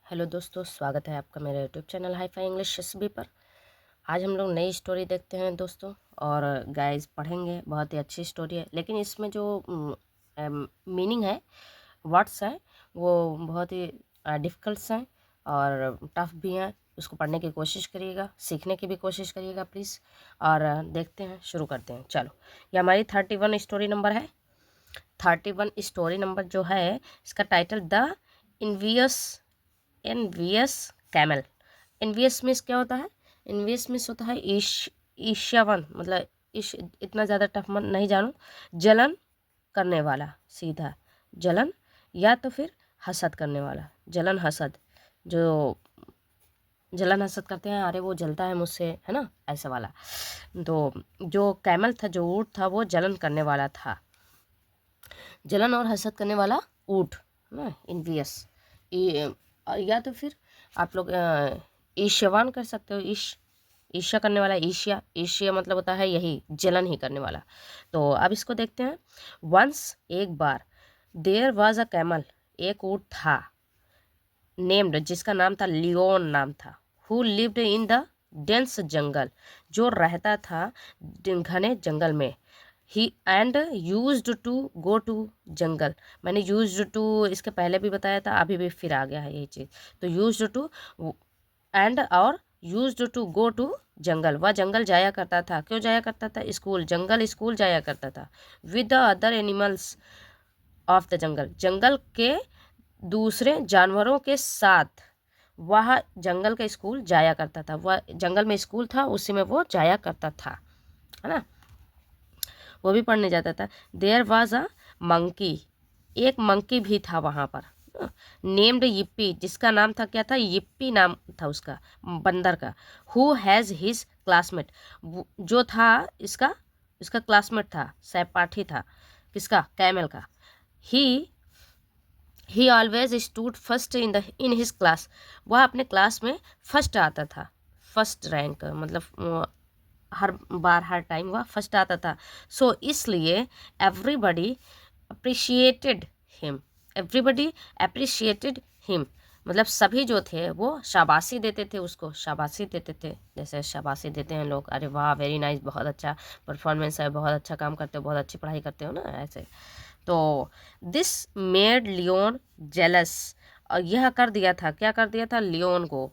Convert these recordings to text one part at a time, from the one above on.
Hello दोस्तों, स्वागत है आपका मेरे YouTube channel hi fi English SB पर। आज हम लोग नई स्टोरी देखते हैं दोस्तों, और गाइस पढ़ेंगे। बहुत ही अच्छी स्टोरी है, लेकिन इसमें जो मीनिंग है, वर्ड्स हैं, वो बहुत ही डिफ़िकल्ट्स हैं और टफ भी हैं। उसको पढ़ने की कोशिश करिएगा, सीखने की भी कोशिश करिएगा प्लीज़। और देखते हैं, शुरू करते हैं। चलो, ये हमारी 31 स्टोरी नंबर है। 31 स्टोरी नंबर जो है, इसका title the इन्वियस envious camel. Envious means क्या होता है? एनवियस मीन्स होता है ईर्ष्यावान, मतलब इतना ज़्यादा टफ मन नहीं जानू। जलन करने वाला, सीधा जलन, या तो फिर हसद करने वाला। जलन हसद, जो जलन हसद करते हैं, अरे वो जलता है मुझसे, है ना, ऐसा वाला। तो जो कैमल था, जो ऊँट था, वो जलन करने वाला था। जलन और हसद करने वाला ऊँट ना, इन्वियस। या तो फिर आप लोग ईर्ष्यावान कर सकते हो। ईर्ष्या करने वाला, ईर्ष्या ईर्ष्या मतलब होता है यही, जलन ही करने वाला। तो अब इसको देखते हैं। वंस, एक बार, देयर वाज अ कैमल, एक ऊँट था, नेम्ड, जिसका नाम था, लियोन नाम था, who lived in the dense jungle, जो रहता था घने जंगल में। He and used to go to jungle. मैंने यूज्ड टू इसके पहले भी बताया था, अभी भी फिर आ गया है यही चीज़। तो यूज्ड टू एंड और यूज्ड टू गो टू जंगल, वह जंगल जाया करता था। क्यों जाया करता था? स्कूल, जंगल स्कूल जाया करता था। With the other animals of the jungle, जंगल के दूसरे जानवरों के साथ वह जंगल का स्कूल जाया करता था। वह जंगल में स्कूल था, उसी में वो जाया करता था, है ना, वो भी पढ़ने जाता था। देयर वाज अ मंकी, एक मंकी भी था वहाँ पर, नेम्ड yippy, जिसका नाम था, क्या था? yippy नाम था उसका, बंदर का। हु हैज़ हिज क्लासमेट, जो था इसका इसका क्लासमेट था, सहपाठी था, किसका? कैमल का। ही always stood first in his class, वह अपने क्लास में फर्स्ट आता था। फर्स्ट रैंक मतलब हर बार, हर टाइम वह फर्स्ट आता था। सो इसलिए everybody appreciated him, everybody appreciated him, मतलब सभी जो थे वो शाबाशी देते थे उसको, शाबाशी देते थे, जैसे शाबाशी देते हैं लोग, अरे वाह, वेरी नाइस, बहुत अच्छा परफॉर्मेंस है, बहुत अच्छा काम करते हो, बहुत अच्छी पढ़ाई करते हो ना, ऐसे। तो दिस मेड लियोन जेलस, और यह कर दिया था, क्या कर दिया था? लियोन को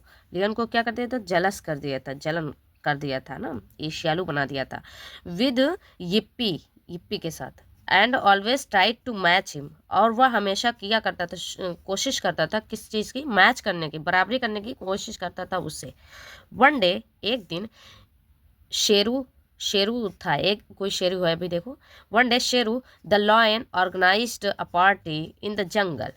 क्या कर दिया था? जेलस कर दिया था, जलन कर दिया था ना, ईर्ष्यालु बना दिया था। विद yippy, yippy के साथ। And always tried to match him, और वह हमेशा किया करता था, कोशिश करता था, किस चीज़ की? मैच करने की, बराबरी करने की कोशिश करता था उससे। वन डे, एक दिन, शेरू शेरू था, एक कोई शेरू है अभी देखो। One day Sheru the lion organised a party in the jungle,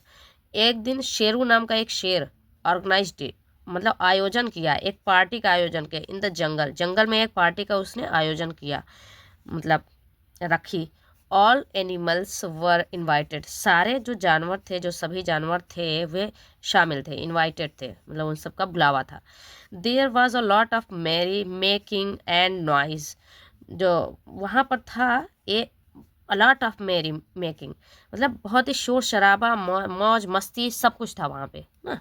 एक दिन शेरू नाम का एक शेर ऑर्गेनाइज्ड, मतलब आयोजन किया, एक पार्टी का आयोजन किया, इन द जंगल, जंगल में एक पार्टी का उसने आयोजन किया, मतलब रखी। ऑल एनिमल्स वर इन्वाइटेड, सारे जो जानवर थे, जो सभी जानवर थे, वे शामिल थे, इन्वाइटेड थे, मतलब उन सबका बुलावा था। There was a lot of merry making and noise, जो वहाँ पर था, a a lot of merry making, मतलब बहुत ही शोर शराबा, मौज मस्ती, सब कुछ था वहाँ पे ना।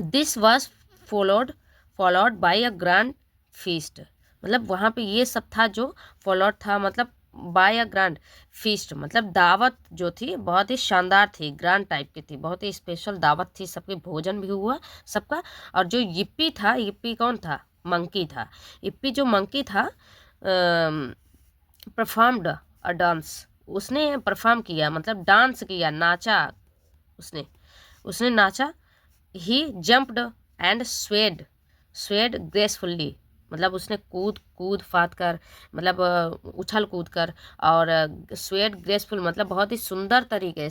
This was followed followed by a grand feast, मतलब वहाँ पे ये सब था जो फॉलोड था, मतलब बाय अ ग्रैंड फीस्ट, मतलब दावत जो थी बहुत ही शानदार थी, ग्रैंड टाइप की थी, बहुत ही स्पेशल दावत थी, सबके भोजन भी हुआ सबका। और जो yippy था, yippy कौन था? मंकी था। yippy जो मंकी था, परफॉर्म्ड अ डांस, उसने परफॉर्म किया, मतलब डांस किया, नाचा, उसने उसने नाचा। ही जंप्ड एंड स्वेड ग्रेसफुल्ली, मतलब उसने कूद कूद फाद कर, मतलब उछल कूद कर, और स्वेड ग्रेसफुल मतलब बहुत ही सुंदर तरीके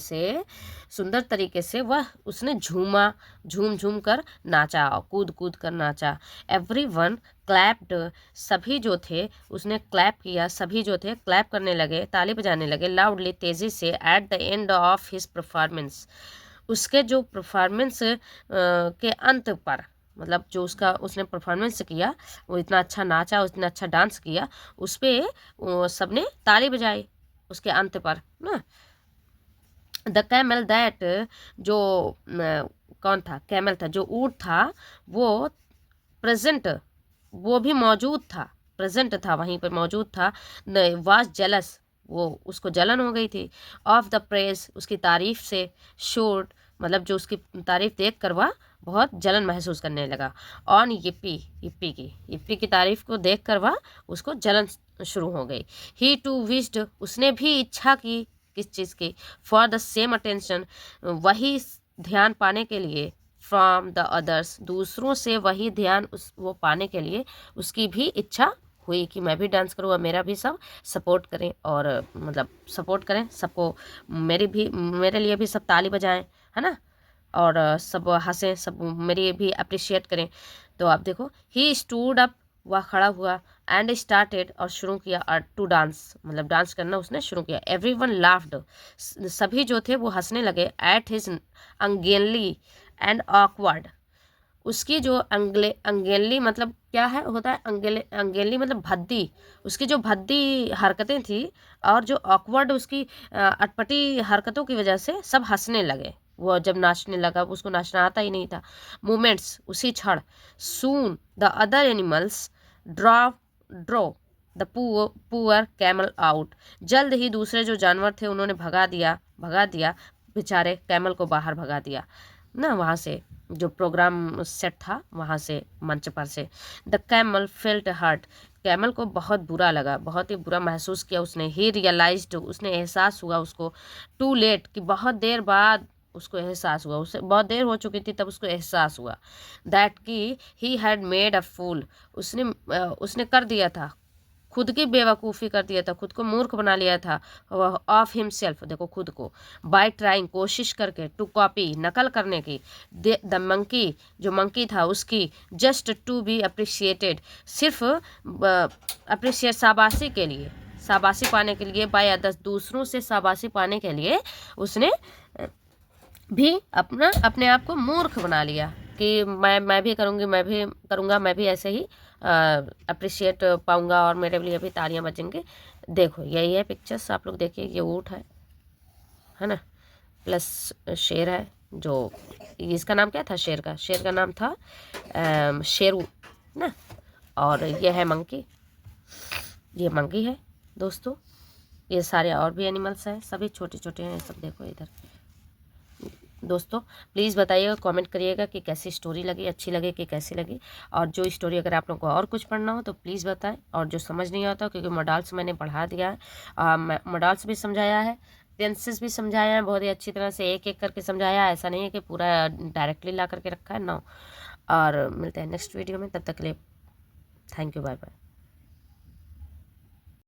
से वह उसने झूम झूम कर नाचा, कूद कूद कर नाचा। एवरी वन क्लैप्ड, सभी जो थे उसने क्लैप किया, सभी जो थे क्लैप करने लगे, ताली बजाने लगे, लाउडली, तेज़ी से। At the end of his performance, उसके जो परफॉर्मेंस के अंत पर, मतलब जो उसका उसने परफॉर्मेंस किया, वो इतना अच्छा नाचा, उतना अच्छा डांस किया, उस पर सबने ताली बजाई उसके अंत पर ना। द कैमल दैट, जो कौन था? कैमल था। जो ऊँट था वो प्रेजेंट, वो भी मौजूद था, प्रेजेंट था, वहीं पर मौजूद था। वाज जेलस, वो उसको जलन हो गई थी। ऑफ द प्रेज, उसकी तारीफ से। शोर्ड, मतलब जो उसकी तारीफ देख कर वह बहुत जलन महसूस करने लगा। ऑन yippee, yippee की तारीफ को देख कर वह उसको जलन शुरू हो गई। ही टू विश्ड, उसने भी इच्छा की, किस चीज़ की? फॉर द सेम अटेंशन, वही ध्यान पाने के लिए। फ्रॉम द अदर्स, दूसरों से वही ध्यान वो पाने के लिए उसकी भी इच्छा हुई कि मैं भी डांस करूँ और मेरा भी सब सपोर्ट करें, और मतलब सपोर्ट करें सबको, मेरे लिए भी सब ताली बजाएं, है ना, और सब हंसें, सब मेरी भी अप्रिशिएट करें। तो आप देखो, ही स्टूड अप, वह खड़ा हुआ। एंड स्टार्टेड, और शुरू किया टू डांस, मतलब डांस करना उसने शुरू किया। एवरीवन लाफ्ड, सभी जो थे वो हंसने लगे। एट हिज अनगेनली एंड ऑकवर्ड, उसकी जो अंगेली मतलब क्या है, होता है अंगेली मतलब भद्दी, उसकी जो भद्दी हरकतें थी और जो ऑकवर्ड उसकी अटपटी हरकतों की वजह से सब हंसने लगे। वो जब नाचने लगा, उसको नाचना आता ही नहीं था। मोमेंट्स, उसी क्षण। Soon the other animals draw the poor camel out, जल्द ही दूसरे जो जानवर थे उन्होंने भगा दिया बेचारे कैमल को बाहर भगा दिया ना, वहाँ से जो प्रोग्राम सेट था वहाँ से, मंच पर से। The camel felt hurt, camel को बहुत बुरा लगा, बहुत ही बुरा महसूस किया उसने। ही रियलाइज्ड, उसने एहसास हुआ उसको। टू लेट, कि बहुत देर बाद उसको एहसास हुआ, उसे बहुत देर हो चुकी थी तब उसको एहसास हुआ। दैट कि ही हैड मेड अ फूल, उसने कर दिया था, खुद की बेवकूफ़ी कर दिया था, खुद को मूर्ख बना लिया था। ऑफ हिमसेल्फ, देखो खुद को। बाय ट्राइंग, कोशिश करके। टू कॉपी, नकल करने की। द मंकी, जो मंकी था उसकी। जस्ट टू बी अप्रिशिएटेड, सिर्फ अप्रिशिएट, शाबाशी के लिए, शाबाशी पाने के लिए। बाय अदर्स, दूसरों से शाबाशी पाने के लिए उसने भी अपने आप को मूर्ख बना लिया कि मैं भी करूँगी, मैं भी करूँगा, मैं भी ऐसे ही अप्रिशिएट पाऊँगा और मेरे लिए भी तालियां बजेंगे। देखो यही है पिक्चर्स, आप लोग देखिए, ये ऊँट है ना, प्लस शेर है, जो इसका नाम क्या था, शेर का नाम था शेरू ना, और ये है मंकी, ये मंकी है दोस्तों। ये सारे और भी एनिमल्स हैं, सभी छोटे छोटे हैं सब। देखो इधर दोस्तों, प्लीज़ बताइएगा, कमेंट करिएगा कि कैसी स्टोरी लगी, अच्छी लगी कि कैसी लगी। और जो स्टोरी अगर आप लोगों को और कुछ पढ़ना हो तो प्लीज़ बताएं, और जो समझ नहीं आता, क्योंकि मॉडल्स मैंने पढ़ा दिया है, मॉडल्स भी समझाया है, टेंसेस भी समझाया है, बहुत ही अच्छी तरह से एक एक करके समझाया है। ऐसा नहीं है कि पूरा डायरेक्टली ला करके रखा है ना। और मिलते हैं नेक्स्ट वीडियो में, तब तक के लिए थैंक यू, बाय बाय।